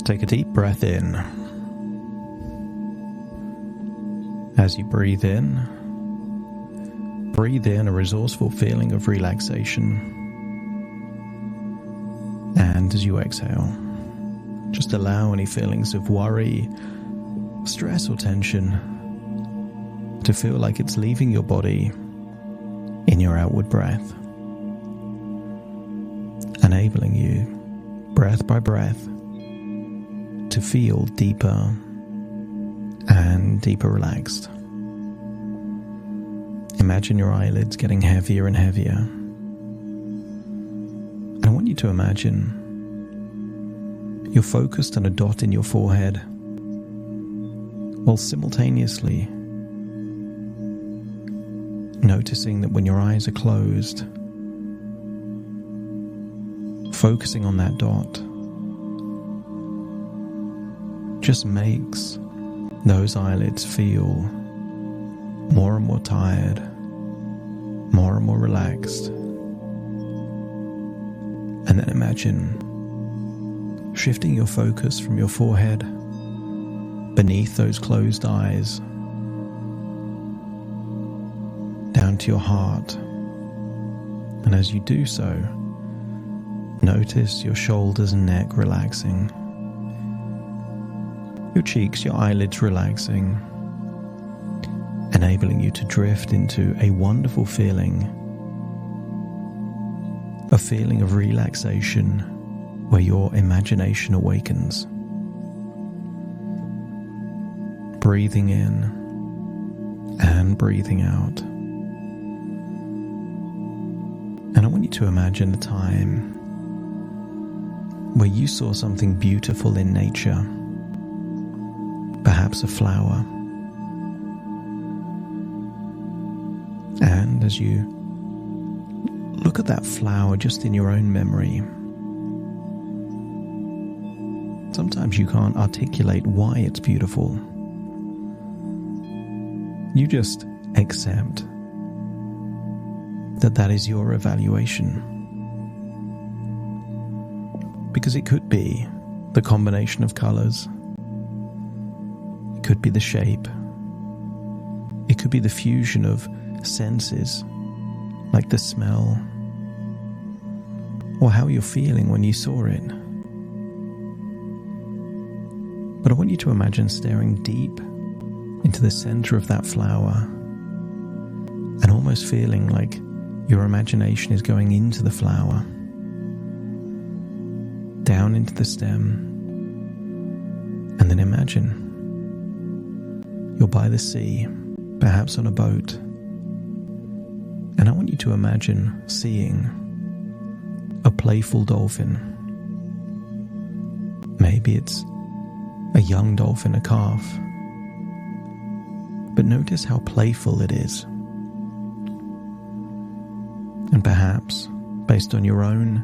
Take a deep breath in. As you breathe in a resourceful feeling of relaxation. And as you exhale, just allow any feelings of worry, stress or tension to feel like it's leaving your body in your outward breath, enabling you, breath by breath, to feel deeper and deeper relaxed. Imagine your eyelids getting heavier and heavier. And I want you to imagine you're focused on a dot in your forehead, while simultaneously noticing that when your eyes are closed, focusing on that dot just makes those eyelids feel more and more tired, more and more relaxed. And then imagine shifting your focus from your forehead beneath those closed eyes down to your heart. And as you do so, notice your shoulders and neck relaxing, your cheeks, your eyelids relaxing, enabling you to drift into a wonderful feeling, a feeling of relaxation where your imagination awakens. Breathing in and breathing out. And I want you to imagine a time where you saw something beautiful in nature, perhaps a flower. And as you look at that flower just in your own memory, sometimes you can't articulate why it's beautiful. You just accept that that is your evaluation. Because it could be the combination of colors. It could be the shape. It could be the fusion of senses, like the smell, or how you're feeling when you saw it. But I want you to imagine staring deep into the center of that flower and almost feeling like your imagination is going into the flower, down into the stem, and then imagine you're by the sea, perhaps on a boat, and I want you to imagine seeing a playful dolphin. Maybe it's a young dolphin, a calf, but notice how playful it is. And perhaps, based on your own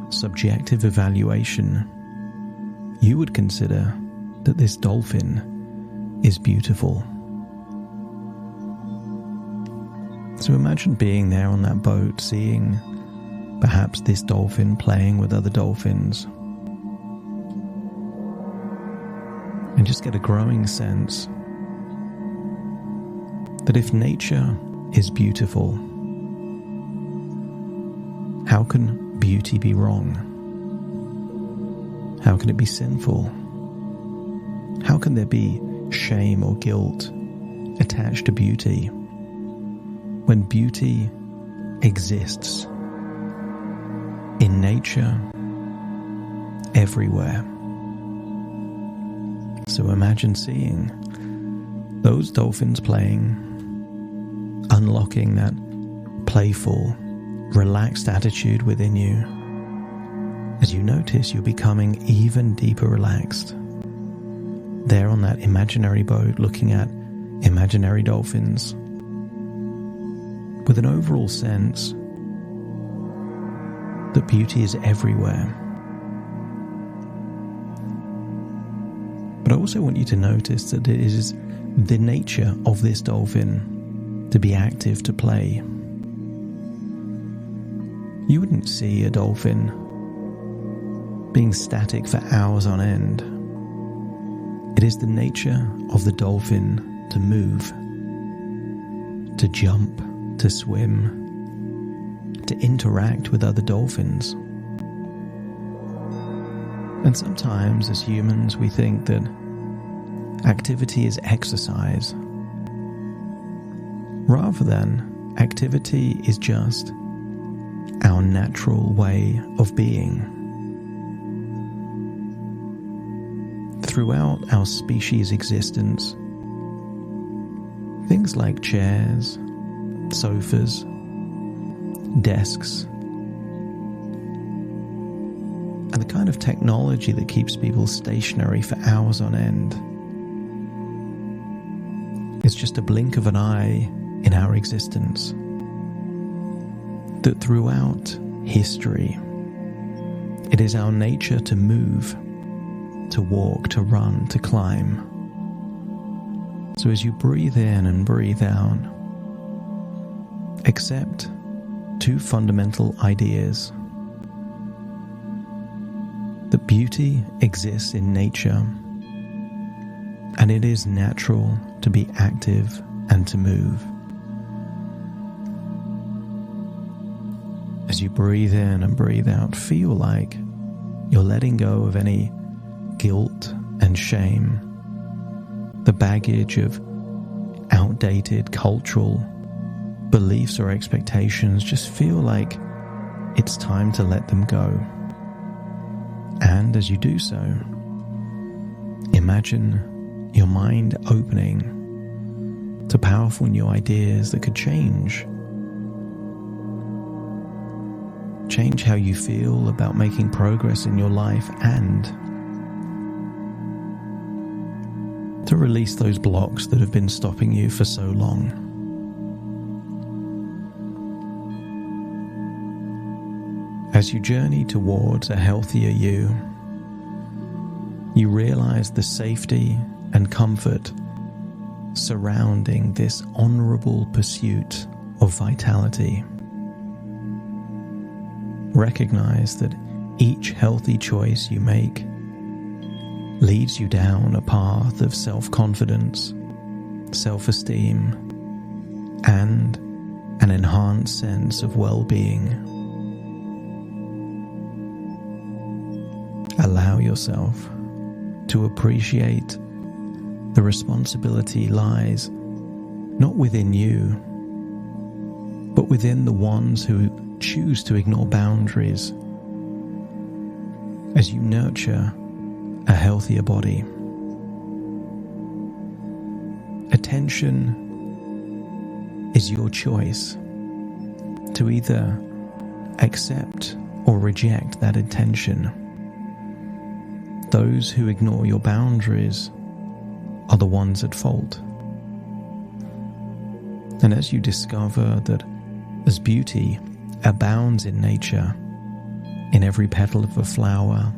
subjective evaluation, you would consider that this dolphin is beautiful. So imagine being there on that boat, seeing perhaps this dolphin playing with other dolphins, and just get a growing sense that if nature is beautiful, how can beauty be wrong? How can it be sinful? How can there be shame or guilt attached to beauty when beauty exists in nature everywhere? So imagine seeing those dolphins playing, unlocking that playful, relaxed attitude within you. As you notice you're becoming even deeper relaxed, there on that imaginary boat looking at imaginary dolphins, with an overall sense that beauty is everywhere. But I also want you to notice that it is the nature of this dolphin to be active, to play. You wouldn't see a dolphin being static for hours on end. It is the nature of the dolphin to move, to jump, to swim, to interact with other dolphins. And sometimes as humans we think that activity is exercise, rather than activity is just our natural way of being. Throughout our species' existence, things like chairs, sofas, desks, and the kind of technology that keeps people stationary for hours on end is just a blink of an eye in our existence. That throughout history, it is our nature to move, to walk, to run, to climb. So as you breathe in and breathe out, accept two fundamental ideas. That beauty exists in nature, and it is natural to be active and to move. As you breathe in and breathe out, feel like you're letting go of any guilt and shame, the baggage of outdated cultural beliefs or expectations. Just feel like it's time to let them go. And as you do so, imagine your mind opening to powerful new ideas that could change how you feel about making progress in your life, and to release those blocks that have been stopping you for so long. As you journey towards a healthier you, you realize the safety and comfort surrounding this honorable pursuit of vitality. Recognize that each healthy choice you make leads you down a path of self-confidence, self-esteem, and an enhanced sense of well-being. Allow yourself to appreciate the responsibility lies not within you, but within the ones who choose to ignore boundaries as you nurture a healthier body. Attention is your choice to either accept or reject that attention. Those who ignore your boundaries are the ones at fault. And as you discover that as beauty abounds in nature, in every petal of a flower,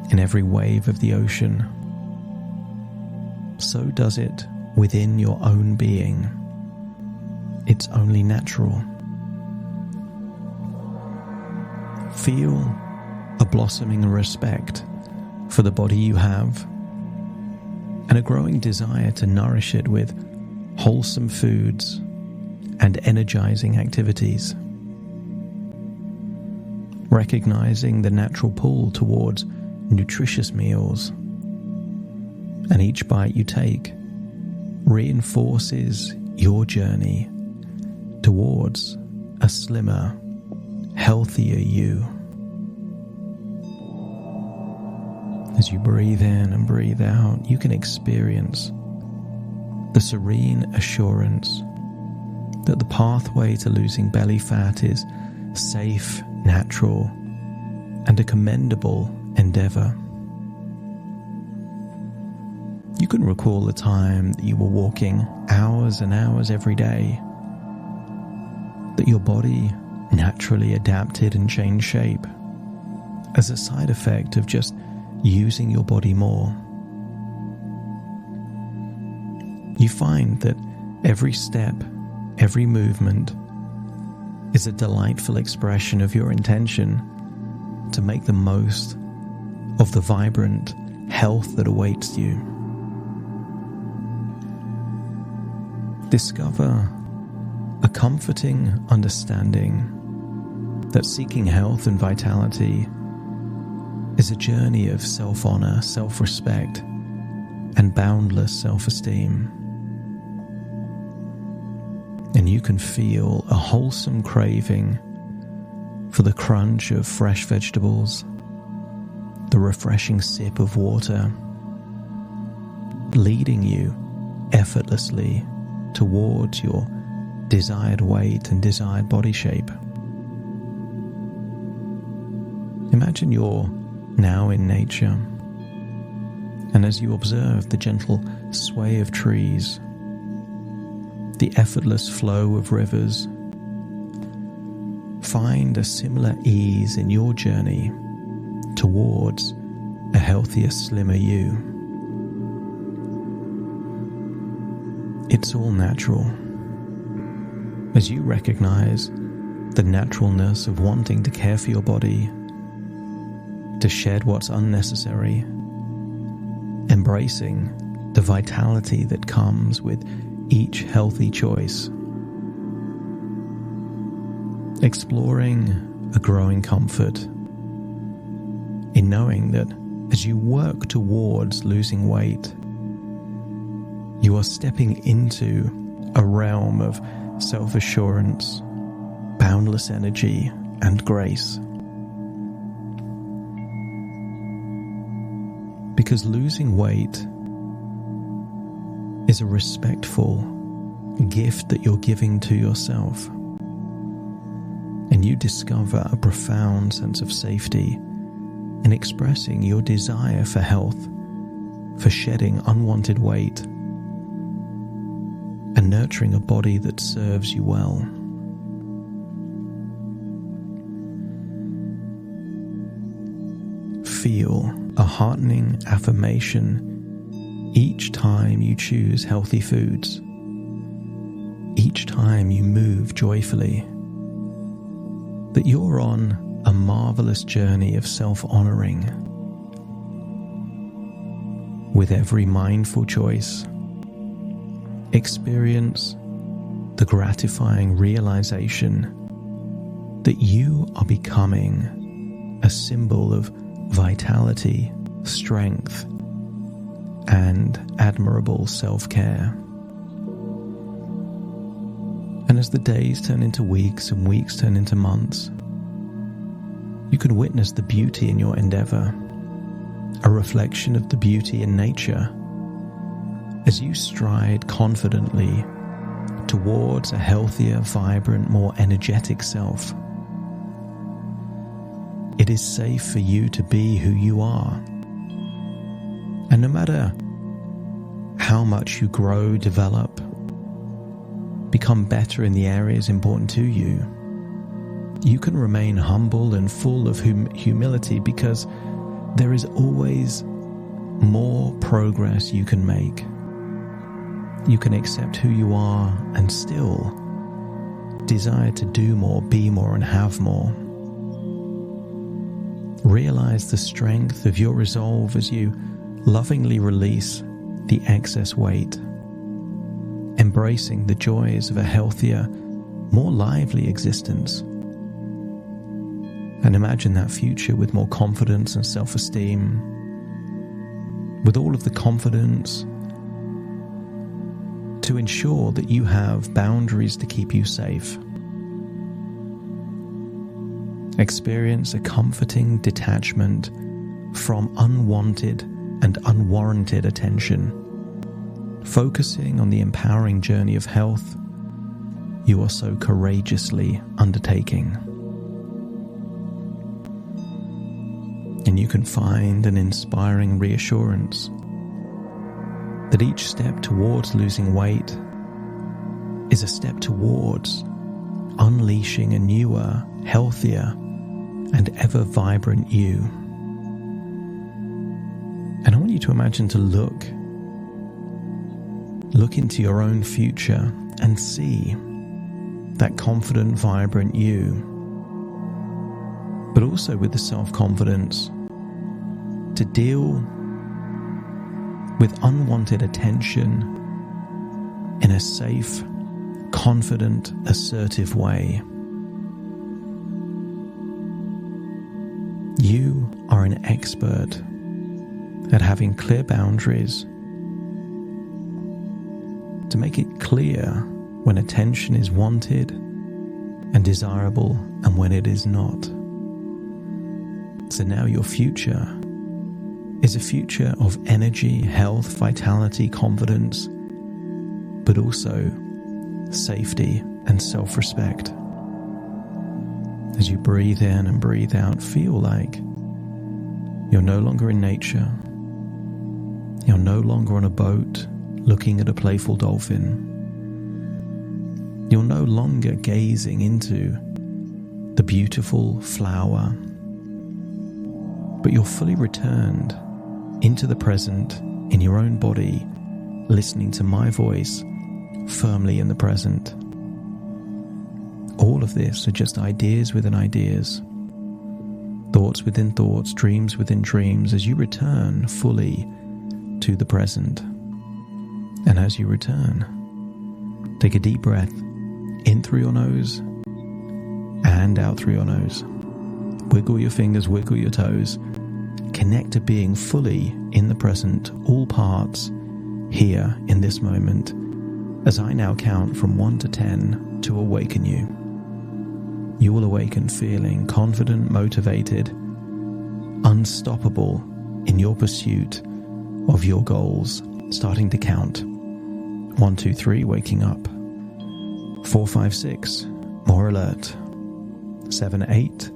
in every wave of the ocean, so does it within your own being. It's only natural. Feel a blossoming respect for the body you have, and a growing desire to nourish it with wholesome foods and energizing activities. Recognizing the natural pull towards nutritious meals, and each bite you take reinforces your journey towards a slimmer, healthier you. As you breathe in and breathe out, you can experience the serene assurance that the pathway to losing belly fat is safe, natural, and a commendable endeavor. You can recall a time that you were walking hours and hours every day, that your body naturally adapted and changed shape as a side effect of just using your body more. You find that every step, every movement is a delightful expression of your intention to make the most of the vibrant, health that awaits you. Discover a comforting understanding that seeking health and vitality is a journey of self-honor, self-respect, and boundless self-esteem. And you can feel a wholesome craving for the crunch of fresh vegetables, the refreshing sip of water, leading you effortlessly towards your desired weight and desired body shape. Imagine you're now in nature, and as you observe the gentle sway of trees, the effortless flow of rivers, find a similar ease in your journey towards a healthier, slimmer you. It's all natural. As you recognize the naturalness of wanting to care for your body, to shed what's unnecessary, embracing the vitality that comes with each healthy choice, exploring a growing comfort in knowing that as you work towards losing weight, you are stepping into a realm of self-assurance, boundless energy, and grace. Because losing weight is a respectful gift that you're giving to yourself. And you discover a profound sense of safety in expressing your desire for health, for shedding unwanted weight, and nurturing a body that serves you well. Feel a heartening affirmation each time you choose healthy foods, each time you move joyfully, that you're on a marvelous journey of self-honoring. With every mindful choice, experience the gratifying realization that you are becoming a symbol of vitality, strength, and admirable self-care. And as the days turn into weeks and weeks turn into months, you can witness the beauty in your endeavor, a reflection of the beauty in nature, as you stride confidently towards a healthier, vibrant, more energetic self. It is safe for you to be who you are. And no matter how much you grow, develop, become better in the areas important to you, you can remain humble and full of humility, because there is always more progress you can make. You can accept who you are and still desire to do more, be more, and have more. Realize the strength of your resolve as you lovingly release the excess weight, embracing the joys of a healthier, more lively existence. And imagine that future with more confidence and self-esteem, with all of the confidence to ensure that you have boundaries to keep you safe. Experience a comforting detachment from unwanted and unwarranted attention, focusing on the empowering journey of health you are so courageously undertaking. And you can find an inspiring reassurance that each step towards losing weight is a step towards unleashing a newer, healthier, and ever vibrant you. And I want you to imagine to look into your own future and see that confident, vibrant you, but also with the self-confidence to deal with unwanted attention in a safe, confident, assertive way. You are an expert at having clear boundaries to make it clear when attention is wanted and desirable and when it is not. So now your future is a future of energy, health, vitality, confidence, but also safety and self-respect. As you breathe in and breathe out, feel like you're no longer in nature. You're no longer on a boat looking at a playful dolphin. You're no longer gazing into the beautiful flower, but you're fully returned into the present in your own body, listening to my voice firmly in the present. All of this are just ideas within ideas, thoughts within thoughts, dreams within dreams, as you return fully to the present. And as you return, take a deep breath in through your nose and out through your nose. Wiggle your fingers, wiggle your toes. Connect to being fully in the present, all parts here in this moment, as I now count from 1 to 10 to awaken you. You will awaken feeling confident, motivated, unstoppable in your pursuit of your goals, starting to count. 1, 2, 3, waking up. 4, 5, 6, more alert. 7, 8,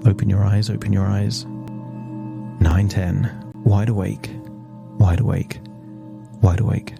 open your eyes, open your eyes. 9, 10, wide awake, wide awake, wide awake.